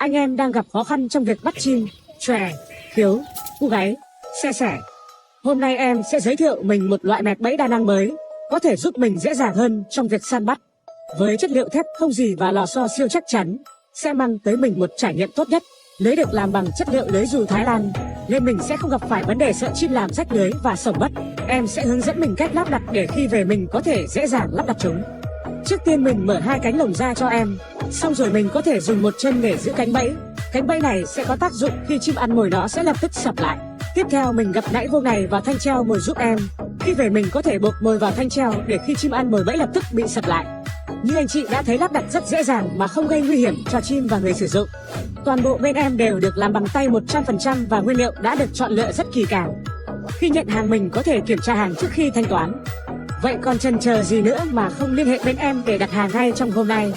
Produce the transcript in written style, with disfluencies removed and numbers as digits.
anh em đang gặp khó khăn trong việc bắt chim, chòe, khiếu, cu gáy, xe sẻ. Hôm nay em sẽ giới thiệu mình một loại mẹt bẫy đa năng mới, có thể giúp mình dễ dàng hơn trong việc săn bắt. Với chất liệu thép không rỉ và lò xo siêu chắc chắn, sẽ mang tới mình một trải nghiệm tốt nhất. Lưới được làm bằng chất liệu lưới dù Thái Lan, nên mình sẽ không gặp phải vấn đề sợ chim làm rách lưới và sổng mất. Em sẽ hướng dẫn mình cách lắp đặt để khi về mình có thể dễ dàng lắp đặt chúng. Trước tiên mình mở hai cánh lồng ra cho em, xong rồi mình có thể dùng một chân để giữ cánh bẫy. Cánh bẫy này sẽ có tác dụng khi chim ăn mồi nó sẽ lập tức sập lại. Tiếp theo mình gập nãy vô này vào thanh treo mồi giúp em. Khi về mình có thể buộc mồi vào thanh treo để khi chim ăn mồi bẫy lập tức bị sập lại. Như anh chị đã thấy, lắp đặt rất dễ dàng mà không gây nguy hiểm cho chim và người sử dụng. Toàn bộ bên em đều được làm bằng tay 100% và nguyên liệu đã được chọn lựa rất kỳ càng. Khi nhận hàng mình có thể kiểm tra hàng trước khi thanh toán. Vậy còn chần chờ gì nữa mà không liên hệ bên em để đặt hàng ngay trong hôm nay.